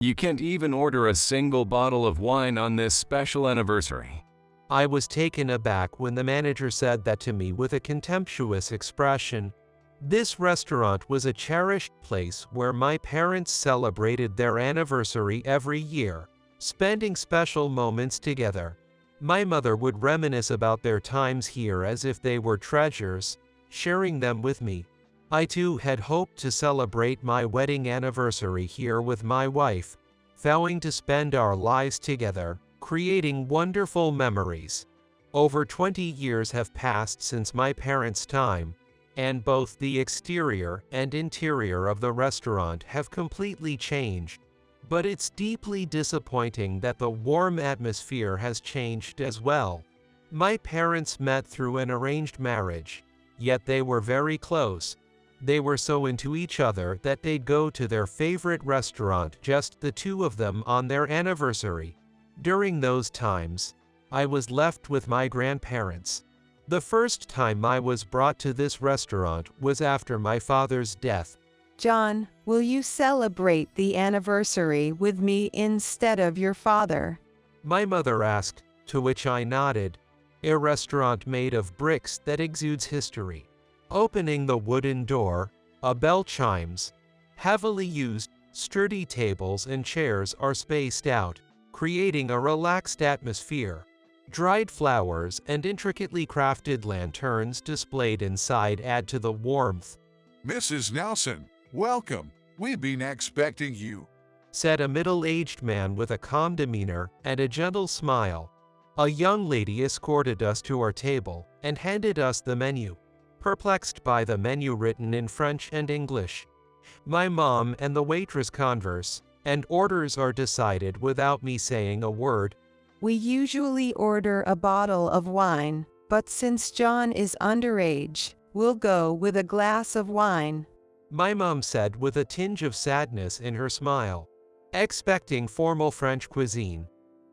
You can't even order a single bottle of wine on this special anniversary." I was taken aback when the manager said that to me with a contemptuous expression. This restaurant was a cherished place where my parents celebrated their anniversary every year, spending special moments together. My mother would reminisce about their times here as if they were treasures, sharing them with me. I too had hoped to celebrate my wedding anniversary here with my wife, vowing to spend our lives together, creating wonderful memories. Over 20 years have passed since my parents' time, and both the exterior and interior of the restaurant have completely changed. But it's deeply disappointing that the warm atmosphere has changed as well. My parents met through an arranged marriage, yet they were very close. They were so into each other that they'd go to their favorite restaurant, just the two of them, on their anniversary. During those times, I was left with my grandparents. The first time I was brought to this restaurant was after my father's death. "John, will you celebrate the anniversary with me instead of your father?" My mother asked, to which I nodded. A restaurant made of bricks that exudes history. Opening the wooden door, a bell chimes. Heavily used, sturdy tables and chairs are spaced out, creating a relaxed atmosphere. Dried flowers and intricately crafted lanterns displayed inside add to the warmth. "Mrs. Nelson, welcome. We've been expecting you," said a middle-aged man with a calm demeanor and a gentle smile. A young lady escorted us to our table and handed us the menu. Perplexed by the menu written in French and English, my mom and the waitress converse, and orders are decided without me saying a word. "We usually order a bottle of wine, but since John is underage, we'll go with a glass of wine," my mom said with a tinge of sadness in her smile. Expecting formal French cuisine,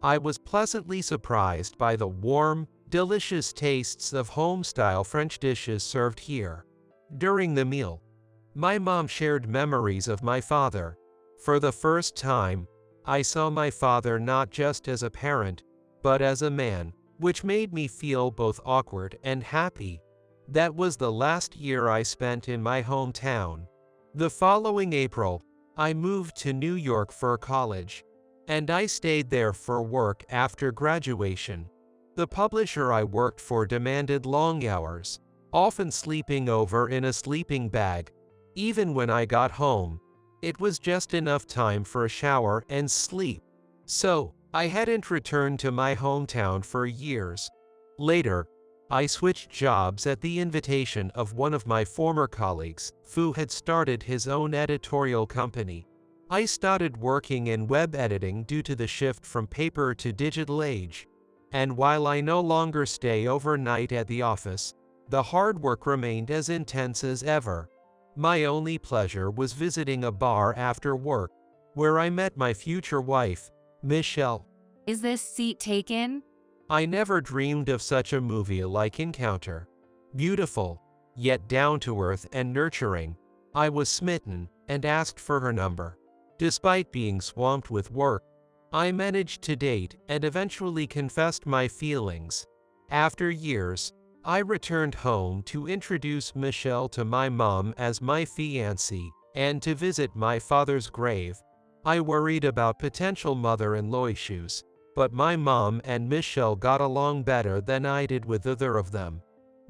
I was pleasantly surprised by the warm, delicious tastes of home-style French dishes served here. During the meal, my mom shared memories of my father. For the first time, I saw my father not just as a parent, but as a man, which made me feel both awkward and happy. That was the last year I spent in my hometown. The following April, I moved to New York for college, and I stayed there for work after graduation. The publisher I worked for demanded long hours, often sleeping over in a sleeping bag. Even when I got home, it was just enough time for a shower and sleep. So, I hadn't returned to my hometown for years. Later, I switched jobs at the invitation of one of my former colleagues, who had started his own editorial company. I started working in web editing due to the shift from paper to digital age. And while I no longer stay overnight at the office, the hard work remained as intense as ever. My only pleasure was visiting a bar after work, where I met my future wife, Michelle. "Is this seat taken?" I never dreamed of such a movie-like encounter. Beautiful, yet down-to-earth and nurturing, I was smitten and asked for her number. Despite being swamped with work, I managed to date and eventually confessed my feelings. After years, I returned home to introduce Michelle to my mom as my fiancée and to visit my father's grave. I worried about potential mother-in-law issues, but my mom and Michelle got along better than I did with either of them.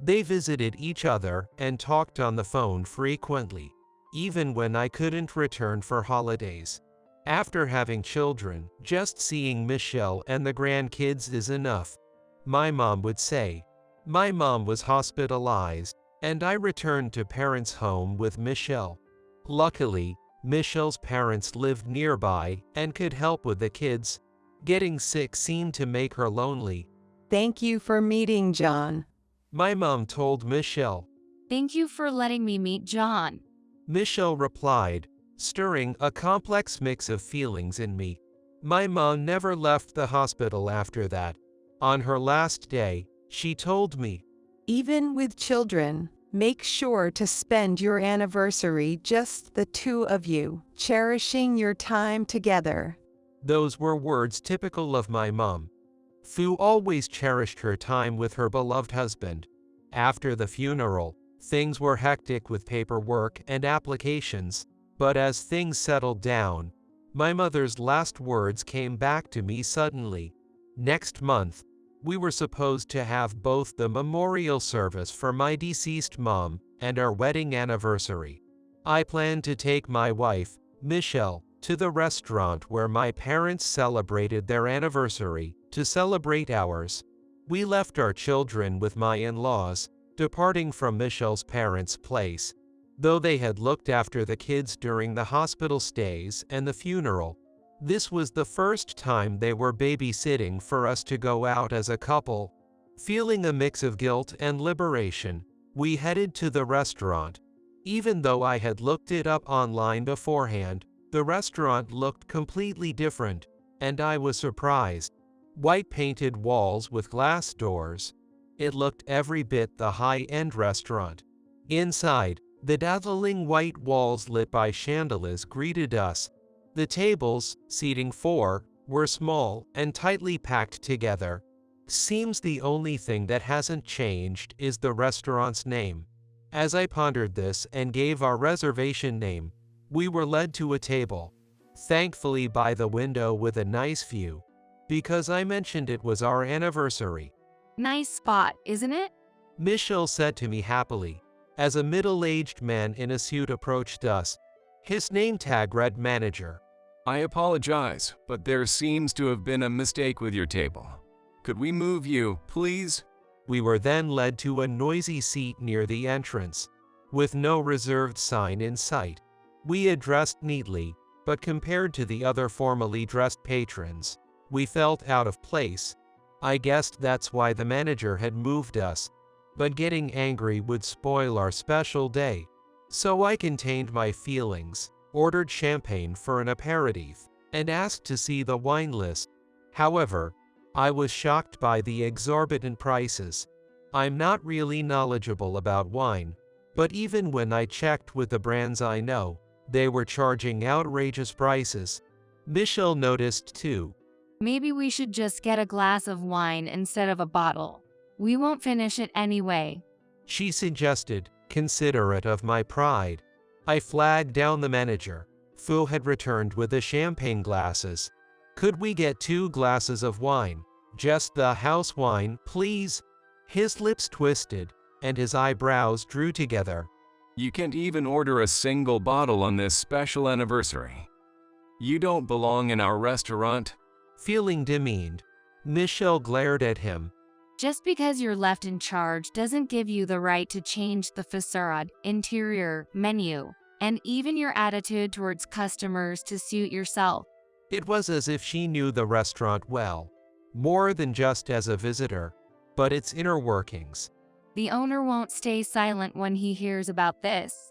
They visited each other and talked on the phone frequently, even when I couldn't return for holidays. After having children, just seeing Michelle and the grandkids is enough, my mom would say. My mom was hospitalized, and I returned to parents' home with Michelle. Luckily, Michelle's parents lived nearby and could help with the kids. Getting sick seemed to make her lonely. "Thank you for meeting John," my mom told Michelle. "Thank you for letting me meet John." Michelle replied, stirring a complex mix of feelings in me. My mom never left the hospital after that. On her last day, she told me, "Even with children, Make sure to spend your anniversary just the two of you, cherishing your time together. Those were words typical of my mom. Fu always cherished her time with her beloved husband. After the funeral, things were hectic with paperwork and applications, but as things settled down, my mother's last words came back to me suddenly. Next month, we were supposed to have both the memorial service for my deceased mom and our wedding anniversary. I planned to take my wife, Michelle, to the restaurant where my parents celebrated their anniversary to celebrate ours. We left our children with my in-laws, departing from Michelle's parents' place. Though they had looked after the kids during the hospital stays and the funeral, this was the first time they were babysitting for us to go out as a couple. Feeling a mix of guilt and liberation, we headed to the restaurant. Even though I had looked it up online beforehand, the restaurant looked completely different, and I was surprised. White painted walls with glass doors. It looked every bit the high-end restaurant. Inside, the dazzling white walls lit by chandeliers greeted us. The tables, seating 4, were small and tightly packed together. Seems the only thing that hasn't changed is the restaurant's name. As I pondered this and gave our reservation name, we were led to a table, thankfully by the window with a nice view, because I mentioned it was our anniversary. Nice spot, isn't it? Michelle said to me happily, as a middle-aged man in a suit approached us. His name tag read manager. I apologize, but there seems to have been a mistake with your table. Could we move you, please? We were then led to a noisy seat near the entrance, with no reserved sign in sight. We had dressed neatly, but compared to the other formally dressed patrons, we felt out of place. I guessed that's why the manager had moved us, but getting angry would spoil our special day. So I contained my feelings, ordered champagne for an aperitif, and asked to see the wine list. However, I was shocked by the exorbitant prices. I'm not really knowledgeable about wine, but even when I checked with the brands I know, they were charging outrageous prices. Michelle noticed too. Maybe we should just get a glass of wine instead of a bottle. We won't finish it anyway. She suggested, considerate of my pride. I flagged down the manager. Fu had returned with the champagne glasses. Could we get 2 glasses of wine? Just the house wine, please? His lips twisted, and his eyebrows drew together. You can't even order a single bottle on this special anniversary. You don't belong in our restaurant. Feeling demeaned, Michelle glared at him. Just because you're left in charge doesn't give you the right to change the facade, interior, menu, and even your attitude towards customers to suit yourself. It was as if she knew the restaurant well, more than just as a visitor, but its inner workings. The owner won't stay silent when he hears about this.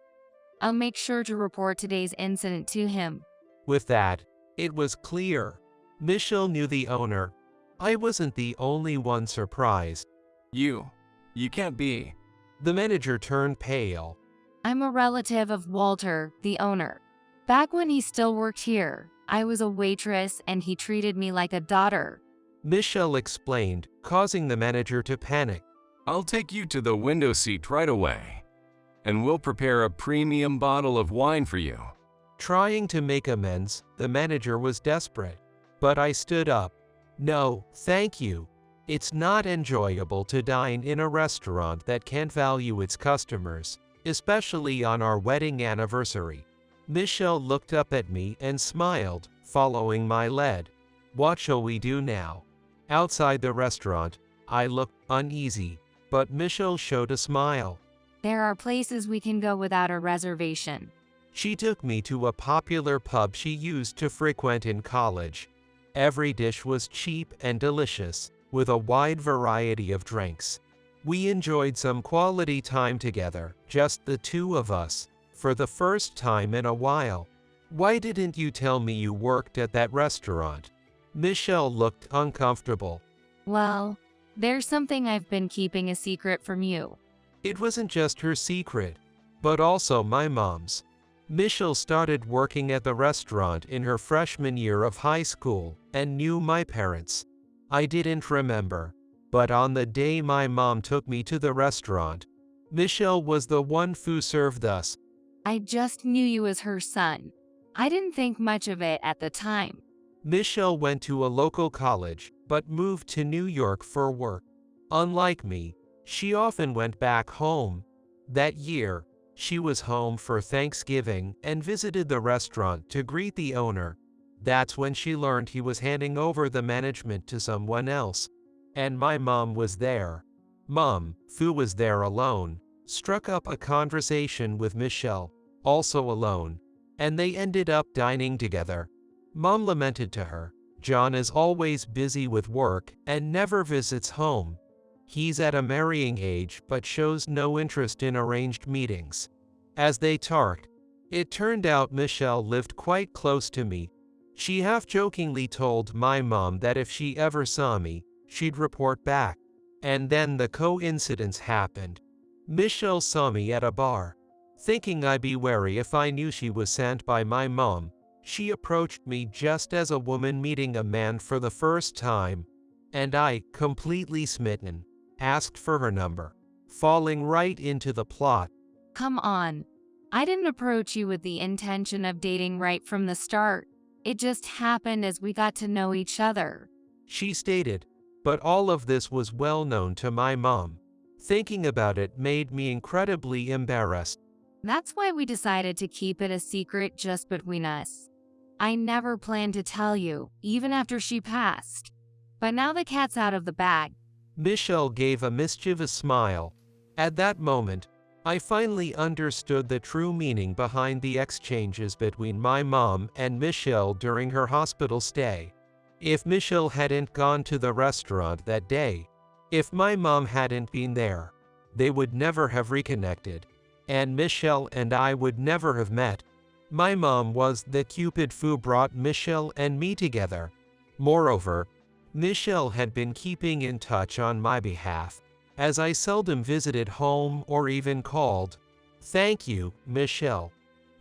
I'll make sure to report today's incident to him. With that, it was clear. Michelle knew the owner. I wasn't the only one surprised. You can't be. The manager turned pale. I'm a relative of Walter, the owner. Back when he still worked here, I was a waitress and he treated me like a daughter. Michelle explained, causing the manager to panic. I'll take you to the window seat right away, and we'll prepare a premium bottle of wine for you. Trying to make amends, the manager was desperate. But I stood up. No, thank you. It's not enjoyable to dine in a restaurant that can't value its customers, especially on our wedding anniversary. Michelle looked up at me and smiled, following my lead. What shall we do now? Outside the restaurant, I looked uneasy, but Michelle showed a smile. There are places we can go without a reservation. She took me to a popular pub she used to frequent in college. Every dish was cheap and delicious, with a wide variety of drinks. We enjoyed some quality time together, just the two of us, for the first time in a while. Why didn't you tell me you worked at that restaurant? Michelle looked uncomfortable. Well, there's something I've been keeping a secret from you. It wasn't just her secret, but also my mom's. Michelle started working at the restaurant in her freshman year of high school and knew my parents. I didn't remember, but on the day my mom took me to the restaurant, Michelle was the one who served us. I just knew you as her son. I didn't think much of it at the time. Michelle went to a local college, but moved to New York for work. Unlike me, she often went back home. That year, she was home for Thanksgiving and visited the restaurant to greet the owner. That's when she learned he was handing over the management to someone else. And my mom was there. Mom, who was there alone, struck up a conversation with Michelle, also alone, and they ended up dining together. Mom lamented to her, "John is always busy with work and never visits home. He's at a marrying age but shows no interest in arranged meetings." As they talked, it turned out Michelle lived quite close to me. She half-jokingly told my mom that if she ever saw me, she'd report back. And then the coincidence happened. Michelle saw me at a bar. Thinking I'd be wary if I knew she was sent by my mom, she approached me just as a woman meeting a man for the first time, and I, completely smitten, asked for her number, falling right into the plot. Come on. I didn't approach you with the intention of dating right from the start. It just happened as we got to know each other. She stated, but all of this was well known to my mom. Thinking about it made me incredibly embarrassed. That's why we decided to keep it a secret just between us. I never planned to tell you, even after she passed. But now the cat's out of the bag. Michelle gave a mischievous smile. At that moment, I finally understood the true meaning behind the exchanges between my mom and Michelle during her hospital stay. If Michelle hadn't gone to the restaurant that day, if my mom hadn't been there, they would never have reconnected, and Michelle and I would never have met. My mom was the Cupid who brought Michelle and me together. Moreover, Michelle had been keeping in touch on my behalf, as I seldom visited home or even called. Thank you, Michelle.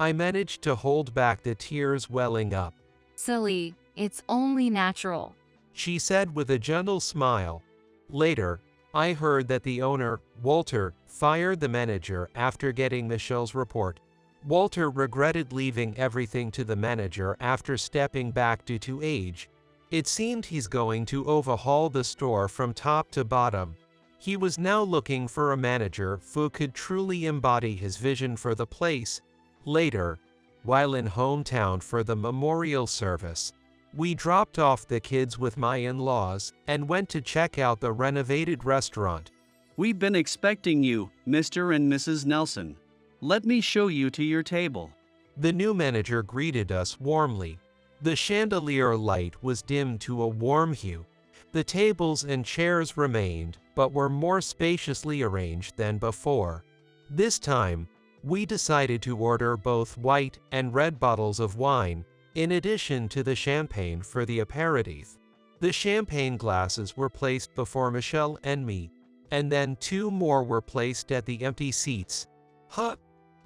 I managed to hold back the tears welling up. Silly, it's only natural. She said with a gentle smile. Later, I heard that the owner, Walter, fired the manager after getting Michelle's report. Walter regretted leaving everything to the manager after stepping back due to age. It seemed he's going to overhaul the store from top to bottom. He was now looking for a manager who could truly embody his vision for the place. Later, while in hometown for the memorial service, we dropped off the kids with my in-laws and went to check out the renovated restaurant. We've been expecting you, Mr. and Mrs. Nelson. Let me show you to your table. The new manager greeted us warmly. The chandelier light was dimmed to a warm hue. The tables and chairs remained, but were more spaciously arranged than before. This time, we decided to order both white and red bottles of wine, in addition to the champagne for the aperitif. The champagne glasses were placed before Michelle and me, and then 2 more were placed at the empty seats. Huh!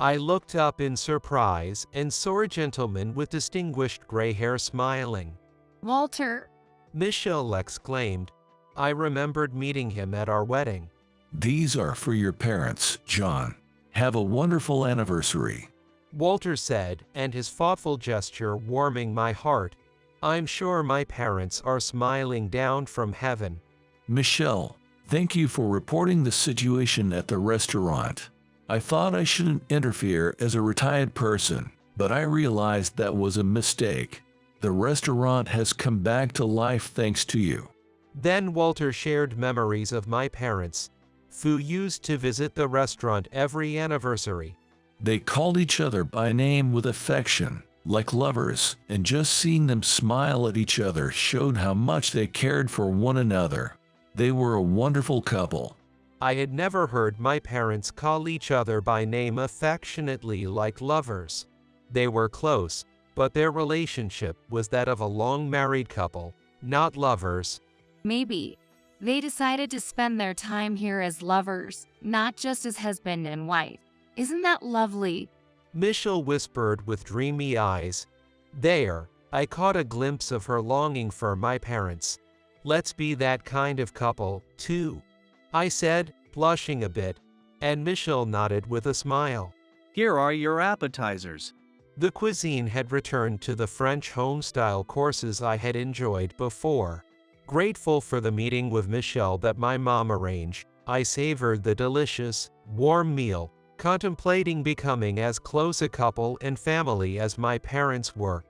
I looked up in surprise and saw a gentleman with distinguished gray hair smiling. Walter. Michelle exclaimed. I remembered meeting him at our wedding. These are for your parents, John. Have a wonderful anniversary. Walter said, and his thoughtful gesture warming my heart. I'm sure my parents are smiling down from heaven. Michelle, thank you for reporting the situation at the restaurant. I thought I shouldn't interfere as a retired person, but I realized that was a mistake. The restaurant has come back to life thanks to you. Then Walter shared memories of my parents, who used to visit the restaurant every anniversary. They called each other by name with affection, like lovers, and just seeing them smile at each other showed how much they cared for one another. They were a wonderful couple. I had never heard my parents call each other by name affectionately like lovers. They were close, but their relationship was that of a long married couple, not lovers. Maybe. They decided to spend their time here as lovers, not just as husband and wife. Isn't that lovely? Michelle whispered with dreamy eyes. There, I caught a glimpse of her longing for my parents. Let's be that kind of couple, too, I said, blushing a bit, and Michelle nodded with a smile. Here are your appetizers. The cuisine had returned to the French home-style courses I had enjoyed before. Grateful for the meeting with Michelle that my mom arranged, I savored the delicious, warm meal, contemplating becoming as close a couple and family as my parents were.